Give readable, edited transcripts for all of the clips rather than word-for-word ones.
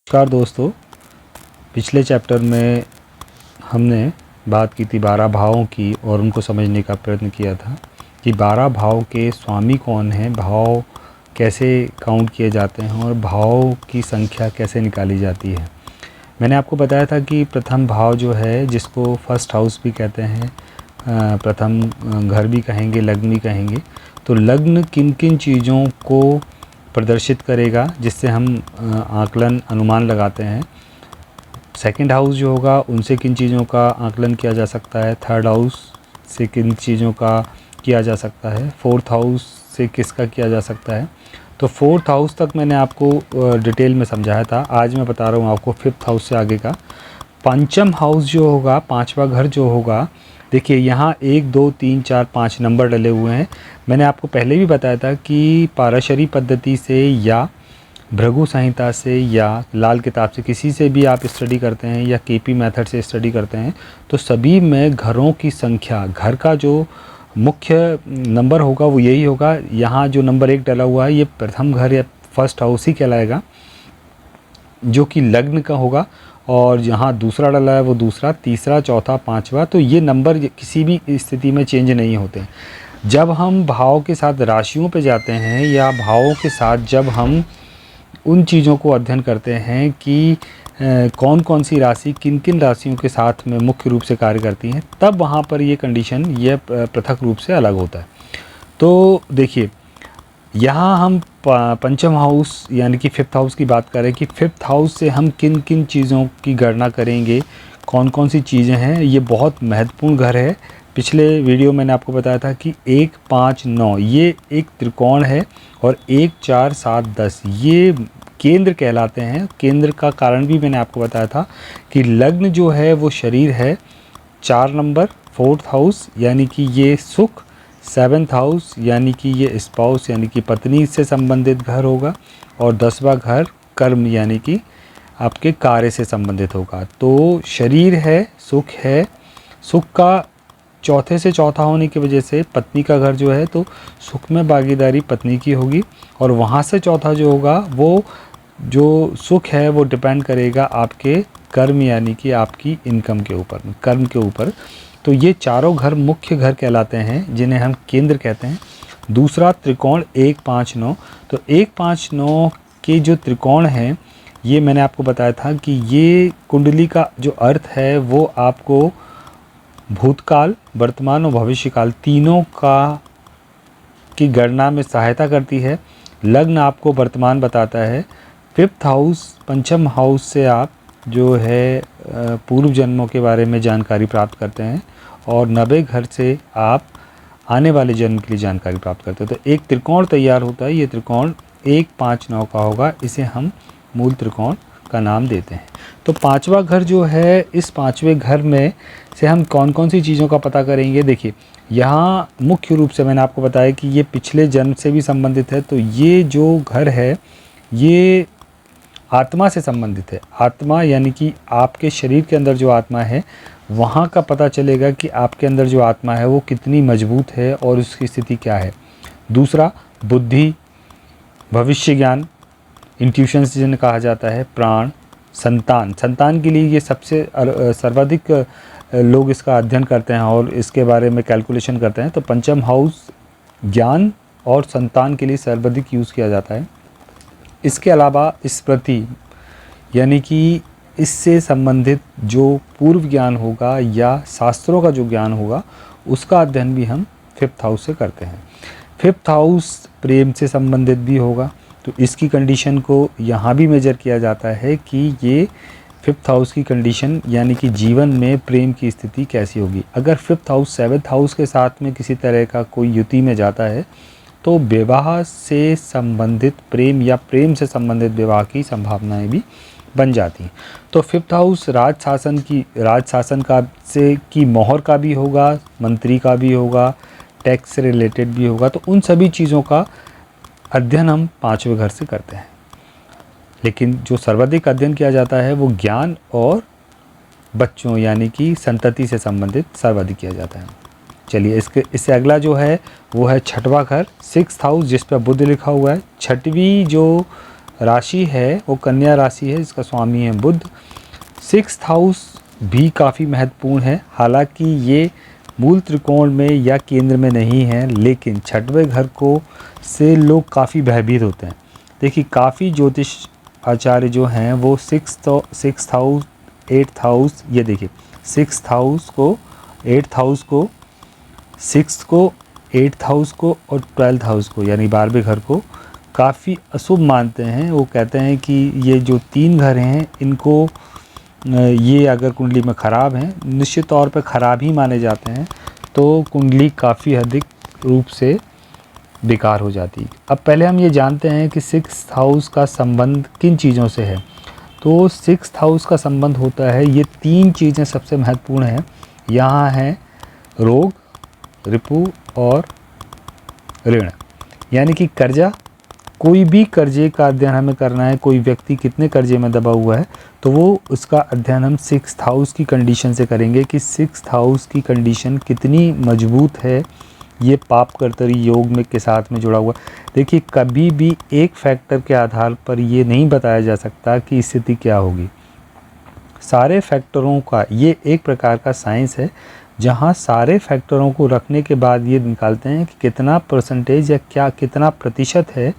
नमस्कार दोस्तों, पिछले चैप्टर में हमने बात की थी 12 भावों की और उनको समझने का प्रयत्न किया था कि 12 भाव के स्वामी कौन हैं, भाव कैसे काउंट किए जाते हैं और भाव की संख्या कैसे निकाली जाती है। मैंने आपको बताया था कि प्रथम भाव जो है, जिसको फर्स्ट हाउस भी कहते हैं, प्रथम घर भी कहेंगे, लग्न भी कहेंगे। तो लग्न किन किन चीज़ों को प्रदर्शित करेगा जिससे हम आकलन अनुमान लगाते हैं। सेकंड हाउस जो होगा उनसे किन चीज़ों का आकलन किया जा सकता है। थर्ड हाउस से किन चीज़ों का किया जा सकता है। फोर्थ हाउस से किसका किया जा सकता है। तो फोर्थ हाउस तक मैंने आपको डिटेल में समझाया था। आज मैं बता रहा हूँ आपको फिफ्थ हाउस से आगे का। पंचम हाउस जो होगा, पांचवा घर जो होगा, देखिए यहाँ 1 2 3 4 5 नंबर डले हुए हैं। मैंने आपको पहले भी बताया था कि पाराशरी पद्धति से या भृगु संहिता से या लाल किताब से, किसी से भी आप स्टडी करते हैं या केपी मेथड से स्टडी करते हैं, तो सभी में घरों की संख्या, घर का जो मुख्य नंबर होगा वो यही होगा। यहाँ जो नंबर 1 डला हुआ है ये प्रथम घर या फर्स्ट हाउस ही कहलाएगा, जो कि लग्न का होगा। और जहाँ दूसरा डला है वो दूसरा, तीसरा, चौथा, पांचवा। तो ये नंबर किसी भी स्थिति में चेंज नहीं होते। जब हम भाव के साथ राशियों पे जाते हैं या भावों के साथ जब हम उन चीज़ों को अध्ययन करते हैं कि कौन कौन सी राशि किन किन राशियों के साथ में मुख्य रूप से कार्य करती हैं, तब वहाँ पर ये कंडीशन ये पृथक रूप से अलग होता है। तो देखिए, यहाँ हम पंचम हाउस यानी कि फिफ्थ हाउस की बात करें कि फिफ्थ हाउस से हम किन किन चीज़ों की गणना करेंगे, कौन कौन सी चीज़ें हैं। ये बहुत महत्वपूर्ण घर है। पिछले वीडियो मैंने आपको बताया था कि 1 5 9 ये एक त्रिकोण है और 1 4 7 10 ये केंद्र कहलाते हैं। केंद्र का कारण भी मैंने आपको बताया था कि लग्न जो है वो शरीर है, 4 नंबर फोर्थ हाउस यानी कि ये सुख, सेवन्थ हाउस यानी कि ये स्पाउस यानी कि पत्नी से संबंधित घर होगा, और 10वां घर कर्म यानी कि आपके कार्य से संबंधित होगा। तो शरीर है, सुख है, सुख का चौथे से चौथा होने की वजह से पत्नी का घर जो है, तो सुख में भागीदारी पत्नी की होगी। और वहाँ से चौथा जो होगा वो जो सुख है वो डिपेंड करेगा आपके कर्म यानी कि आपकी इनकम के ऊपर, कर्म के ऊपर। तो ये चारों घर मुख्य घर कहलाते हैं, जिन्हें हम केंद्र कहते हैं। दूसरा त्रिकोण 1 5 9। तो 1 5 9 के जो त्रिकोण हैं, ये मैंने आपको बताया था कि ये कुंडली का जो अर्थ है वो आपको भूतकाल, वर्तमान और भविष्यकाल तीनों का की गणना में सहायता करती है। लग्न आपको वर्तमान बताता है। फिफ्थ हाउस, पंचम हाउस से आप जो है पूर्व जन्मों के बारे में जानकारी प्राप्त करते हैं, और 90 घर से आप आने वाले जन्म के लिए जानकारी प्राप्त करते हैं। तो एक त्रिकोण तैयार होता है। ये त्रिकोण 1 5 9 का होगा। इसे हम मूल त्रिकोण का नाम देते हैं। तो पांचवा घर जो है, इस पांचवें घर में से हम कौन कौन सी चीज़ों का पता करेंगे। देखिए, यहाँ मुख्य रूप से मैंने आपको बताया कि ये पिछले जन्म से भी संबंधित है। तो ये जो घर है ये आत्मा से संबंधित है। आत्मा यानी कि आपके शरीर के अंदर जो आत्मा है, वहाँ का पता चलेगा कि आपके अंदर जो आत्मा है वो कितनी मजबूत है और उसकी स्थिति क्या है। दूसरा बुद्धि, भविष्य ज्ञान, इंट्यूशंस जिन्हें कहा जाता है, प्राण, संतान। संतान के लिए ये सबसे सर्वाधिक लोग इसका अध्ययन करते हैं और इसके बारे में कैलकुलेशन करते हैं। तो पंचम हाउस ज्ञान और संतान के लिए सर्वाधिक यूज़ किया जाता है। इसके अलावा स्मृति यानी कि इससे संबंधित जो पूर्व ज्ञान होगा या शास्त्रों का जो ज्ञान होगा, उसका अध्ययन भी हम फिफ्थ हाउस से करते हैं। फिफ्थ हाउस प्रेम से संबंधित भी होगा। तो इसकी कंडीशन को यहाँ भी मेजर किया जाता है कि ये फिफ्थ हाउस की कंडीशन यानी कि जीवन में प्रेम की स्थिति कैसी होगी। अगर फिफ्थ हाउस सेवन्थ हाउस के साथ में किसी तरह का कोई युति में जाता है, तो विवाह से संबंधित प्रेम या प्रेम से संबंधित विवाह की संभावनाएं भी बन जाती हैं। तो फिफ्थ हाउस राजशासन का से की मोहर का भी होगा, मंत्री का भी होगा, टैक्स से रिलेटेड भी होगा। तो उन सभी चीज़ों का अध्ययन हम पांचवें घर से करते हैं। लेकिन जो सर्वाधिक अध्ययन किया जाता है वो ज्ञान और बच्चों यानी कि संतति से संबंधित सर्वाधिक किया जाता है। चलिए, इससे अगला जो है वो है छठवां घर, सिक्स्थ हाउस, जिस पर बुध लिखा हुआ है। छठवीं जो राशि है वो कन्या राशि है, जिसका स्वामी है बुध। 6th हाउस भी काफ़ी महत्वपूर्ण है, हालांकि ये मूल त्रिकोण में या केंद्र में नहीं है, लेकिन छठवें घर को से लोग काफ़ी भयभीत होते हैं। देखिए काफ़ी ज्योतिष आचार्य जो हैं वो 6th हाउस 8th हाउस, ये देखिए 6th हाउस को 8th हाउस को 6th को 8th हाउस को और 12th हाउस को यानी 12वें घर को काफ़ी अशुभ मानते हैं। वो कहते हैं कि ये जो 3 घर हैं इनको ये अगर कुंडली में ख़राब हैं, निश्चित तौर पे ख़राब ही माने जाते हैं, तो कुंडली काफ़ी अधिक रूप से बेकार हो जाती है। अब पहले हम ये जानते हैं कि 6th हाउस का संबंध किन चीज़ों से है। तो 6th हाउस का संबंध होता है, ये 3 चीज़ें सबसे महत्वपूर्ण हैं। यहाँ है रोग, रिपु और ऋण, यानी कि कर्जा। कोई भी कर्जे का अध्ययन हमें करना है, कोई व्यक्ति कितने कर्जे में दबा हुआ है, तो वो उसका अध्ययन हम 6th हाउस की कंडीशन से करेंगे कि 6th हाउस की कंडीशन कितनी मजबूत है। ये पाप कर्तरी योग में के साथ में जुड़ा हुआ। देखिए कभी भी एक फैक्टर के आधार पर ये नहीं बताया जा सकता कि स्थिति क्या होगी। सारे फैक्टरों का ये एक प्रकार का साइंस है, जहाँ सारे फैक्टरों को रखने के बाद ये निकालते हैं कि कितना परसेंटेज या क्या कितना प्रतिशत है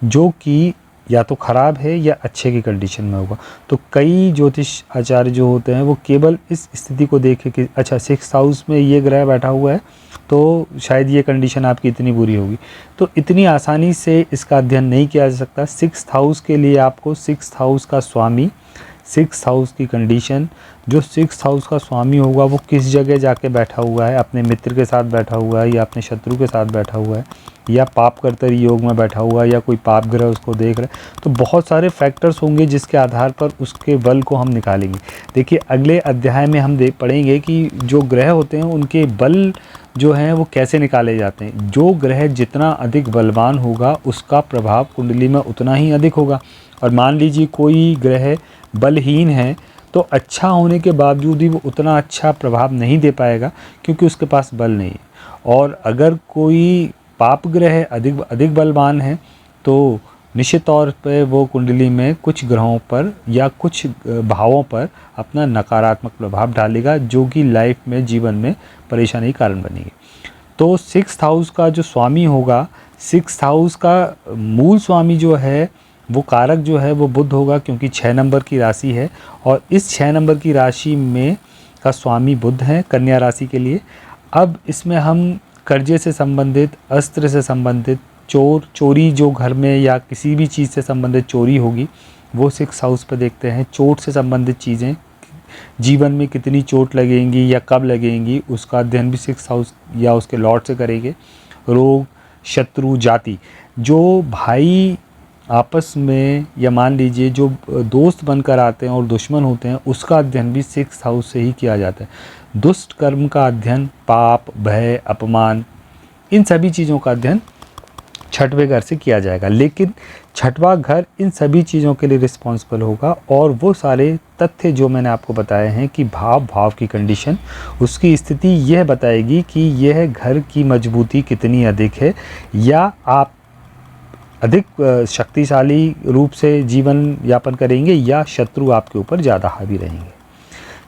जो कि या तो ख़राब है या अच्छे की कंडीशन में होगा। तो कई ज्योतिष आचार्य जो होते हैं वो केवल इस स्थिति को देखें कि अच्छा 6th हाउस में ये ग्रह बैठा हुआ है तो शायद ये कंडीशन आपकी इतनी बुरी होगी। तो इतनी आसानी से इसका अध्ययन नहीं किया जा सकता। 6th हाउस के लिए आपको 6th हाउस का स्वामी, 6th हाउस की कंडीशन, जो 6th हाउस का स्वामी होगा वो किस जगह जाके बैठा हुआ है, अपने मित्र के साथ बैठा हुआ है या अपने शत्रु के साथ बैठा हुआ है या पाप कर्तरी योग में बैठा हुआ है या कोई पाप ग्रह उसको देख रहा है। तो बहुत सारे फैक्टर्स होंगे जिसके आधार पर उसके बल को हम निकालेंगे। देखिए अगले अध्याय में हम पढ़ेंगे कि जो ग्रह होते हैं उनके बल जो हैं वो कैसे निकाले जाते हैं। जो ग्रह जितना अधिक बलवान होगा उसका प्रभाव कुंडली में उतना ही अधिक होगा। और मान लीजिए कोई ग्रह बलहीन है तो अच्छा होने के बावजूद ही वो उतना अच्छा प्रभाव नहीं दे पाएगा क्योंकि उसके पास बल नहीं है। और अगर कोई पाप ग्रह अधिक बलवान है तो निश्चित तौर पे वो कुंडली में कुछ ग्रहों पर या कुछ भावों पर अपना नकारात्मक प्रभाव डालेगा, जो कि लाइफ में जीवन में परेशानी का कारण बनेगी। तो 6th हाउस का जो स्वामी होगा, 6th हाउस का मूल स्वामी जो है वो कारक जो है वो बुध होगा, क्योंकि 6 नंबर की राशि है और इस 6 नंबर की राशि में का स्वामी बुध है कन्या राशि के लिए। अब इसमें हम कर्जे से संबंधित, अस्त्र से संबंधित, चोरी जो घर में या किसी भी चीज़ से संबंधित चोरी होगी वो 6th हाउस पर देखते हैं। चोट से संबंधित चीज़ें, जीवन में कितनी चोट लगेंगी या कब लगेंगी उसका अध्ययन भी 6th हाउस या उसके लॉर्ड से करेंगे। रोग, शत्रु, जाति, जो भाई आपस में या मान लीजिए जो दोस्त बनकर आते हैं और दुश्मन होते हैं उसका अध्ययन भी 6th हाउस से ही किया जाता है। दुष्ट कर्म का अध्ययन, पाप, भय, अपमान, इन सभी चीज़ों का अध्ययन 6वें घर से किया जाएगा। लेकिन 6वां घर इन सभी चीज़ों के लिए रिस्पॉन्सिबल होगा और वो सारे तथ्य जो मैंने आपको बताए हैं कि भाव की कंडीशन, उसकी स्थिति यह बताएगी कि यह घर की मजबूती कितनी अधिक है या आप अधिक शक्तिशाली रूप से जीवन यापन करेंगे या शत्रु आपके ऊपर ज़्यादा हावी रहेंगे।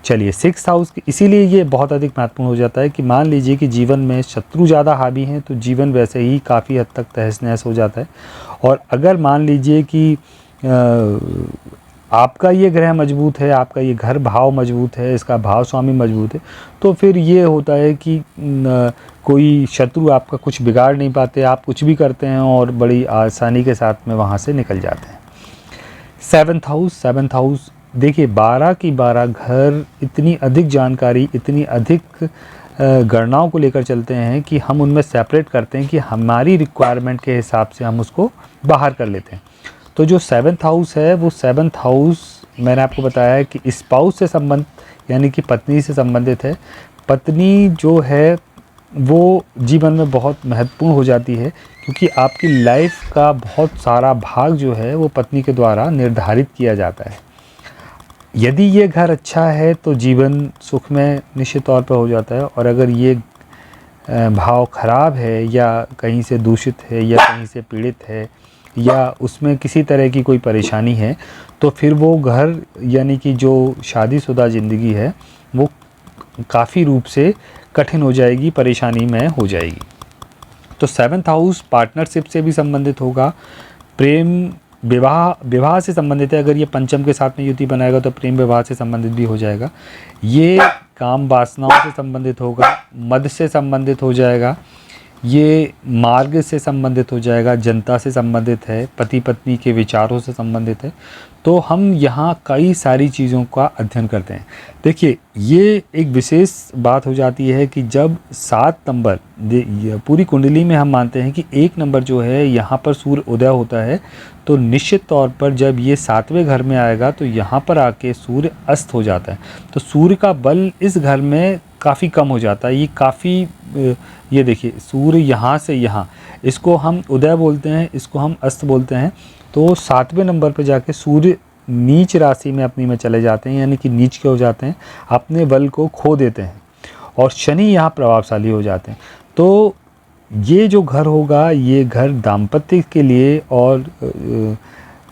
चलिए 6th हाउस, इसीलिए ये बहुत अधिक महत्वपूर्ण हो जाता है कि मान लीजिए कि जीवन में शत्रु ज़्यादा हावी हैं तो जीवन वैसे ही काफ़ी हद तक तहस नहस हो जाता है। और अगर मान लीजिए कि आपका ये ग्रह मजबूत है, आपका ये घर भाव मजबूत है, इसका भाव स्वामी मजबूत है, तो फिर ये होता है कि कोई शत्रु आपका कुछ बिगाड़ नहीं पाते, आप कुछ भी करते हैं और बड़ी आसानी के साथ में वहाँ से निकल जाते हैं। 7th हाउस देखिए 12 की 12 घर इतनी अधिक जानकारी, इतनी अधिक गणनाओं को लेकर चलते हैं कि हम उनमें सेपरेट करते हैं कि हमारी रिक्वायरमेंट के हिसाब से हम उसको बाहर कर लेते हैं। तो जो 7th हाउस है वो 7th हाउस मैंने आपको बताया है कि स्पाउस से संबंध यानी कि पत्नी से संबंधित है। पत्नी जो है वो जीवन में बहुत महत्वपूर्ण हो जाती है क्योंकि आपकी लाइफ का बहुत सारा भाग जो है वो पत्नी के द्वारा निर्धारित किया जाता है। यदि ये घर अच्छा है तो जीवन सुख में निश्चित तौर पर हो जाता है, और अगर ये भाव खराब है या कहीं से दूषित है या कहीं से पीड़ित है या उसमें किसी तरह की कोई परेशानी है, तो फिर वो घर यानी कि जो शादीशुदा ज़िंदगी है वो काफ़ी रूप से कठिन हो जाएगी, परेशानी में हो जाएगी। तो 7th हाउस पार्टनरशिप से भी संबंधित होगा, प्रेम विवाह से संबंधित है। अगर ये पंचम के साथ में युति बनाएगा तो प्रेम विवाह से संबंधित भी हो जाएगा। ये काम वासनाओं से संबंधित होगा, मद से संबंधित हो जाएगा, ये मार्ग से संबंधित हो जाएगा, जनता से संबंधित है, पति पत्नी के विचारों से संबंधित है। तो हम यहाँ कई सारी चीज़ों का अध्ययन करते हैं। देखिए, ये एक विशेष बात हो जाती है कि जब 7 नंबर पूरी कुंडली में हम मानते हैं कि 1 नंबर जो है यहाँ पर सूर्य उदय होता है, तो निश्चित तौर पर जब ये 7वें घर में आएगा तो यहाँ पर आके सूर्य अस्त हो जाता है। तो सूर्य का बल इस घर में काफ़ी कम हो जाता है। ये देखिए, सूर्य यहाँ से यहाँ, इसको हम उदय बोलते हैं, इसको हम अस्त बोलते हैं। तो 7वें नंबर पे जाके सूर्य नीच राशि में अपनी में चले जाते हैं, यानी कि नीच के हो जाते हैं, अपने बल को खो देते हैं, और शनि यहाँ प्रभावशाली हो जाते हैं। तो ये जो घर होगा, ये घर दाम्पत्य के लिए और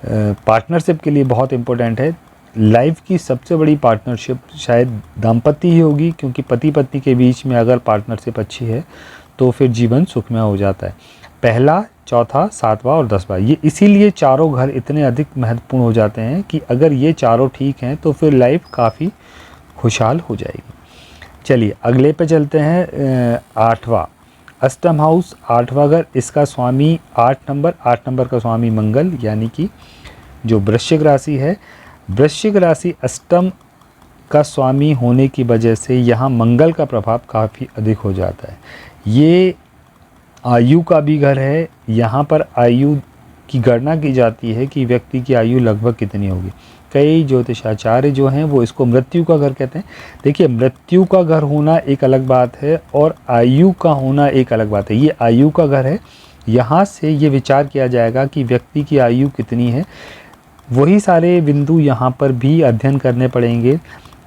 पार्टनरशिप के लिए बहुत इम्पोर्टेंट है। लाइफ की सबसे बड़ी पार्टनरशिप शायद दाम्पत्य ही होगी, क्योंकि पति पत्नी के बीच में अगर पार्टनरशिप अच्छी है तो फिर जीवन सुखमय हो जाता है। पहला, चौथा, 7वां और 10वां, ये इसीलिए चारों घर इतने अधिक महत्वपूर्ण हो जाते हैं कि अगर ये चारों ठीक हैं तो फिर लाइफ काफ़ी खुशहाल हो जाएगी। चलिए अगले पे चलते हैं। 8वां, अष्टम हाउस, 8वां घर, इसका स्वामी 8 नंबर का स्वामी मंगल, यानी कि जो वृश्चिक राशि है, वृश्चिक राशि अष्टम का स्वामी होने की वजह से यहाँ मंगल का प्रभाव काफ़ी अधिक हो जाता है। ये आयु का भी घर है। यहाँ पर आयु की गणना की जाती है कि व्यक्ति की आयु लगभग कितनी होगी। कई ज्योतिषाचार्य जो हैं वो इसको मृत्यु का घर कहते हैं। देखिए, मृत्यु का घर होना एक अलग बात है और आयु का होना एक अलग बात है। ये आयु का घर है, यहाँ से ये विचार किया जाएगा कि व्यक्ति की आयु कितनी है। वही सारे बिंदु यहाँ पर भी अध्ययन करने पड़ेंगे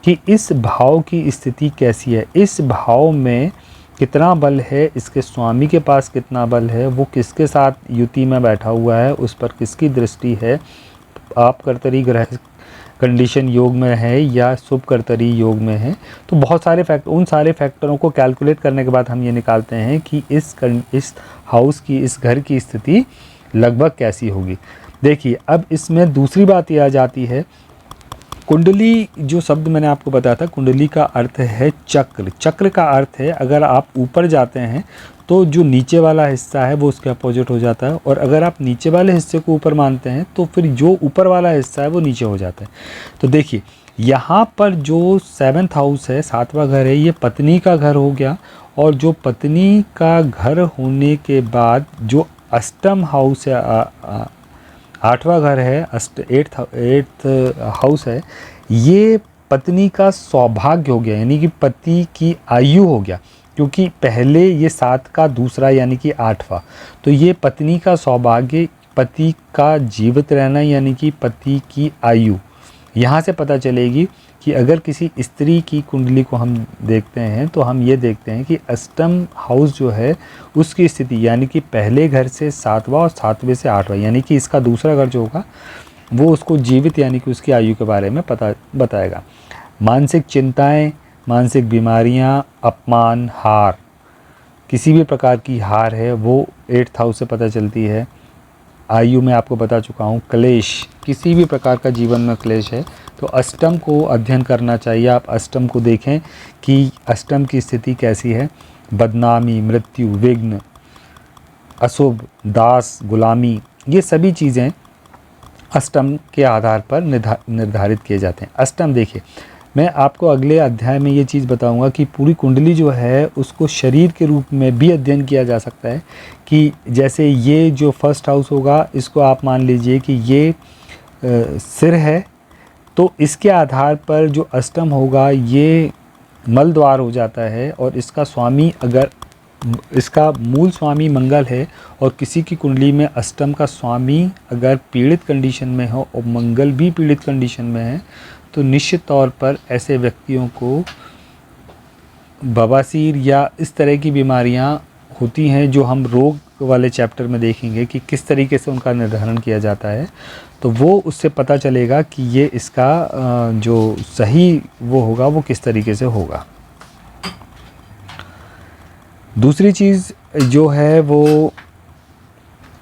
कि इस भाव की स्थिति कैसी है, इस भाव में कितना बल है, इसके स्वामी के पास कितना बल है, वो किसके साथ युति में बैठा हुआ है, उस पर किसकी दृष्टि है, आप कर्तरी ग्रह कंडीशन योग में है या शुभ कर्तरी योग में है। तो बहुत सारे उन सारे फैक्टरों को कैलकुलेट करने के बाद हम ये निकालते हैं कि इस हाउस की, इस घर की स्थिति लगभग कैसी होगी। देखिए, अब इसमें दूसरी बात यह आ जाती है, कुंडली जो शब्द मैंने आपको बताया था, कुंडली का अर्थ है चक्र। चक्र का अर्थ है अगर आप ऊपर जाते हैं तो जो नीचे वाला हिस्सा है वो उसके अपोजिट हो जाता है, और अगर आप नीचे वाले हिस्से को ऊपर मानते हैं तो फिर जो ऊपर वाला हिस्सा है वो नीचे हो जाता है। तो देखिए, यहाँ पर जो 7th हाउस है, 7वां घर है, ये पत्नी का घर हो गया, और जो पत्नी का घर होने के बाद जो अष्टम हाउस है, 8वां घर है, 8th हाउस है, ये पत्नी का सौभाग्य हो गया, यानी कि पति की आयु हो गया, क्योंकि पहले ये 7 का दूसरा यानी कि 8वां, तो ये पत्नी का सौभाग्य, पति का जीवित रहना, यानी कि पति की आयु। यहाँ से पता चलेगी कि अगर किसी स्त्री की कुंडली को हम देखते हैं तो हम ये देखते हैं कि अष्टम हाउस जो है उसकी स्थिति, यानी कि पहले घर से 7वां और 7वें से 8वां, यानी कि इसका दूसरा घर जो होगा वो उसको जीवित यानी कि उसकी आयु के बारे में बताएगा। मानसिक चिंताएं, मानसिक बीमारियां, अपमान, हार, किसी भी प्रकार की हार है वो 8th हाउस से पता चलती है। आयु में आपको बता चुका हूँ। क्लेश, किसी भी प्रकार का जीवन में क्लेश है तो अष्टम को अध्ययन करना चाहिए। आप अष्टम को देखें कि अष्टम की स्थिति कैसी है। बदनामी, मृत्यु, विघ्न, अशुभ, दास, गुलामी, ये सभी चीज़ें अष्टम के आधार पर निर्धारित किए जाते हैं। अष्टम देखिए, मैं आपको अगले अध्याय में ये चीज़ बताऊंगा कि पूरी कुंडली जो है उसको शरीर के रूप में भी अध्ययन किया जा सकता है, कि जैसे ये जो फर्स्ट हाउस होगा इसको आप मान लीजिए कि ये सिर है, तो इसके आधार पर जो अष्टम होगा ये मल द्वार हो जाता है, और इसका स्वामी, अगर इसका मूल स्वामी मंगल है और किसी की कुंडली में अष्टम का स्वामी अगर पीड़ित कंडीशन में हो और मंगल भी पीड़ित कंडीशन में है, तो निश्चित तौर पर ऐसे व्यक्तियों को बवासीर या इस तरह की बीमारियां होती हैं जो हम रोग वाले चैप्टर में देखेंगे कि किस तरीके से उनका निर्धारण किया जाता है, तो वो उससे पता चलेगा कि ये इसका जो सही वो होगा वो किस तरीके से होगा। दूसरी चीज़ जो है वो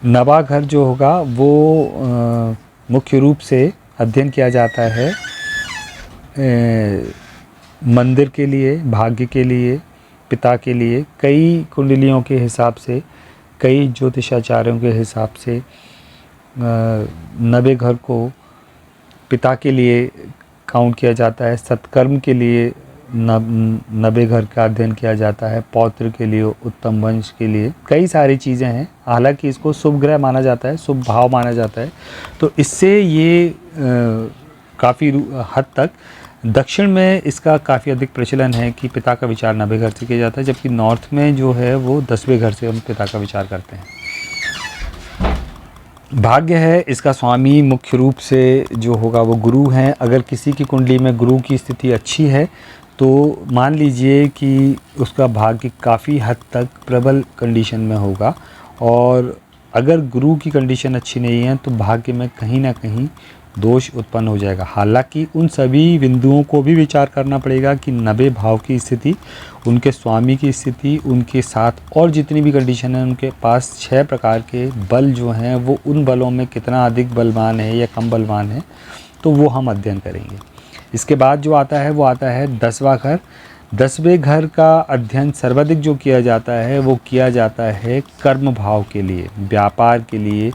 नवाघर जो होगा वो मुख्य रूप से अध्ययन किया जाता है मंदिर के लिए, भाग्य के लिए, पिता के लिए। कई कुंडलियों के हिसाब से, कई ज्योतिषाचार्यों के हिसाब से नवे घर को पिता के लिए काउंट किया जाता है, सत्कर्म के लिए नवे घर का अध्ययन किया जाता है, पौत्र के लिए, उत्तम वंश के लिए, कई सारी चीज़ें हैं। हालांकि इसको शुभ ग्रह माना जाता है, शुभ भाव माना जाता है। तो इससे ये काफ़ी हद तक दक्षिण में इसका काफ़ी अधिक प्रचलन है कि पिता का विचार नवे घर से किया जाता है, जबकि नॉर्थ में जो है वो 10वें घर से हम पिता का विचार करते हैं। भाग्य है, इसका स्वामी मुख्य रूप से जो होगा वो गुरु हैं। अगर किसी की कुंडली में गुरु की स्थिति अच्छी है तो मान लीजिए कि उसका भाग्य काफ़ी हद तक प्रबल कंडीशन में होगा, और अगर गुरु की कंडीशन अच्छी नहीं है तो भाग्य में कहीं ना कहीं दोष उत्पन्न हो जाएगा। हालांकि उन सभी बिंदुओं को भी विचार करना पड़ेगा कि नवे भाव की स्थिति, उनके स्वामी की स्थिति, उनके साथ और जितनी भी कंडीशन है, उनके पास 6 प्रकार के बल जो हैं वो उन बलों में कितना अधिक बलवान है या कम बलवान है, तो वो हम अध्ययन करेंगे। इसके बाद जो आता है वो आता है 10वां घर। 10वें घर का अध्ययन सर्वाधिक जो किया जाता है वो किया जाता है कर्म भाव के लिए, व्यापार के लिए।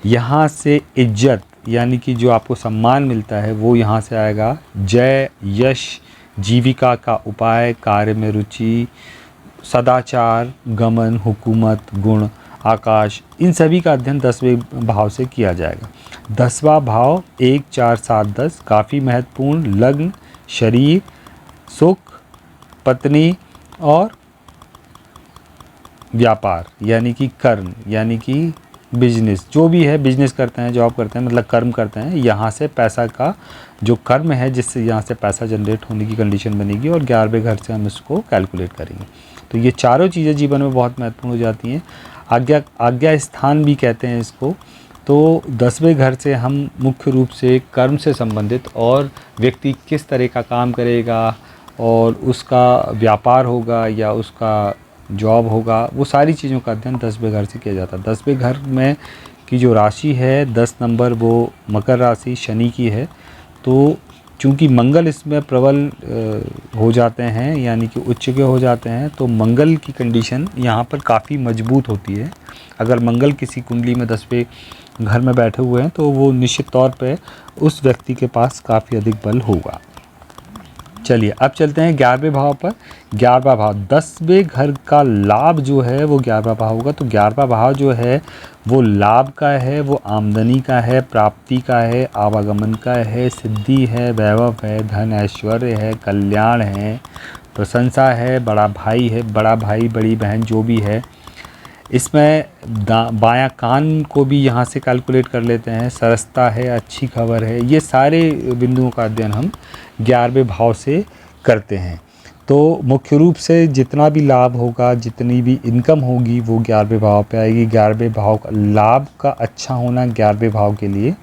यहाँ से इज्जत यानी कि जो आपको सम्मान मिलता है वो यहाँ से आएगा। जय, यश, जीविका का उपाय, कार्य में रुचि, सदाचार, गमन, हुकूमत, गुण, आकाश, इन सभी का अध्ययन 10वें भाव से किया जाएगा। 10वां भाव 1, 4, 7, 10 काफ़ी महत्वपूर्ण। लग्न, शरीर, सुख, पत्नी और व्यापार यानी कि कर्म, यानी कि बिजनेस, जो भी है बिजनेस करते हैं, जॉब करते हैं, मतलब कर्म करते हैं। यहाँ से पैसा का जो कर्म है जिससे यहाँ से पैसा जनरेट होने की कंडीशन बनेगी, और 11वें घर से हम इसको कैलकुलेट करेंगे। तो ये चारों चीज़ें जीवन में बहुत महत्वपूर्ण हो जाती हैं। आज्ञा स्थान भी कहते हैं इसको। तो 10वें घर से हम मुख्य रूप से कर्म से संबंधित, और व्यक्ति किस तरह का काम करेगा और उसका व्यापार होगा या उसका जॉब होगा, वो सारी चीज़ों का अध्ययन 10वें घर से किया जाता है। 10वें घर में की जो राशि है 10 नंबर वो मकर राशि शनि की है। तो चूँकि मंगल इसमें प्रबल हो जाते हैं यानी कि उच्च के हो जाते हैं, तो मंगल की कंडीशन यहाँ पर काफ़ी मजबूत होती है। अगर मंगल किसी कुंडली में 10वें घर में बैठे हुए हैं तो वो निश्चित तौर पे उस व्यक्ति के पास काफ़ी अधिक बल होगा। चलिए अब चलते हैं 11वें भाव पर। 11वां भाव 10वें घर का लाभ जो है वो 11वां भाव होगा। तो 11वां भाव जो है वो लाभ का है, वो आमदनी का है, प्राप्ति का है, आवागमन का है, सिद्धि है, वैभव है, धन ऐश्वर्य है, कल्याण है, प्रशंसा है, बड़ा भाई है, बड़ा भाई बड़ी बहन जो भी है। इसमें बायां कान को भी यहाँ से कैलकुलेट कर लेते हैं, सरसता है, अच्छी खबर है। ये सारे बिंदुओं का अध्ययन हम 11वें भाव से करते हैं। तो मुख्य रूप से जितना भी लाभ होगा, जितनी भी इनकम होगी वो 11वें भाव पे आएगी। 11वें भाव का लाभ का अच्छा होना 11वें भाव के लिए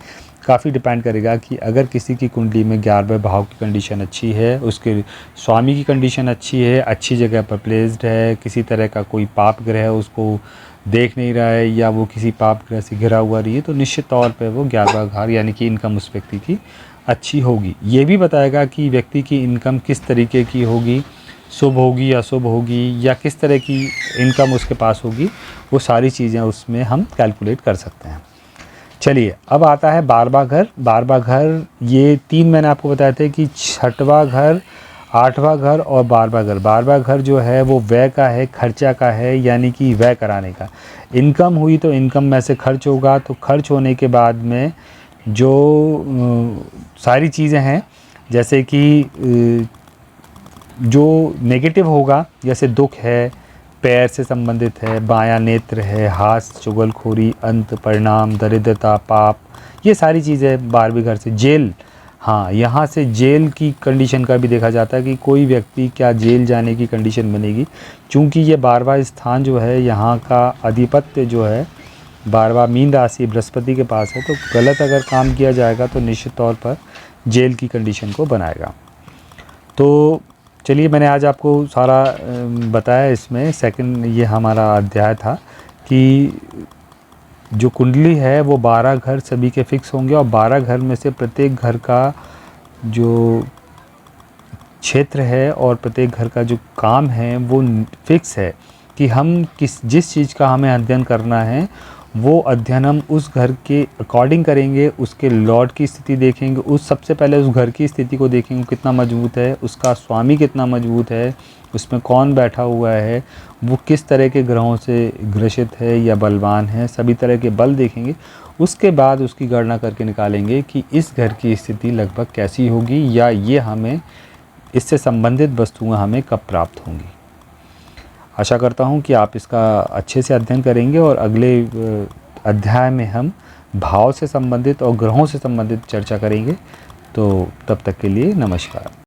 काफ़ी डिपेंड करेगा कि अगर किसी की कुंडली में 11वें भाव की कंडीशन अच्छी है, उसके स्वामी की कंडीशन अच्छी है, अच्छी जगह पर प्लेस्ड है, किसी तरह का कोई पाप ग्रह उसको देख नहीं रहा है या वो किसी पाप ग्रह से घिरा हुआ रही है, तो निश्चित तौर पर वो 11वां घर यानी कि इनकम उस व्यक्ति की अच्छी होगी। ये भी बताएगा कि व्यक्ति की इनकम किस तरीके की होगी, शुभ होगी या अशुभ होगी, या किस तरह की इनकम उसके पास होगी, वो सारी चीज़ें उसमें हम कैलकुलेट कर सकते हैं। चलिए अब आता है 12वां घर। 12वां घर ये 3 मैंने आपको बताए थे कि 6वां घर, 8वां घर और 12वां घर। 12वां घर जो है वो व्यय का है, खर्चा का है, यानी कि व्यय कराने का। इनकम हुई तो इनकम में से खर्च होगा, तो खर्च होने के बाद में जो सारी चीज़ें हैं जैसे कि जो नेगेटिव होगा, जैसे दुख है, पैर से संबंधित है, बायां नेत्र है, हास, चुगलखोरी, अंत, परिणाम, दरिद्रता, पाप, ये सारी चीज़ें 12वें घर से। जेल हाँ, यहाँ से जेल की कंडीशन का भी देखा जाता है कि कोई व्यक्ति क्या जेल जाने की कंडीशन बनेगी। चूँकि ये 12वां स्थान जो है, यहाँ का अधिपत्य जो है 12वां मीन राशि बृहस्पति के पास है, तो गलत अगर काम किया जाएगा तो निश्चित तौर पर जेल की कंडीशन को बनाएगा। तो चलिए, मैंने आज आपको सारा बताया। इसमें सेकंड ये हमारा अध्याय था कि जो कुंडली है वो 12 घर सभी के फिक्स होंगे, और 12 घर में से प्रत्येक घर का जो क्षेत्र है और प्रत्येक घर का जो काम है वो फिक्स है कि हम जिस चीज़ का हमें अध्ययन करना है वो अध्ययन हम उस घर के अकॉर्डिंग करेंगे। उसके लॉर्ड की स्थिति देखेंगे, सबसे पहले उस घर की स्थिति को देखेंगे कितना मजबूत है, उसका स्वामी कितना मजबूत है, उसमें कौन बैठा हुआ है, वो किस तरह के ग्रहों से ग्रसित है या बलवान है, सभी तरह के बल देखेंगे। उसके बाद उसकी गणना करके निकालेंगे कि इस घर की स्थिति लगभग कैसी होगी, या ये हमें इससे संबंधित वस्तुएं हमें कब प्राप्त होंगी। आशा करता हूँ कि आप इसका अच्छे से अध्ययन करेंगे, और अगले अध्याय में हम भाव से संबंधित और ग्रहों से संबंधित चर्चा करेंगे। तो तब तक के लिए नमस्कार।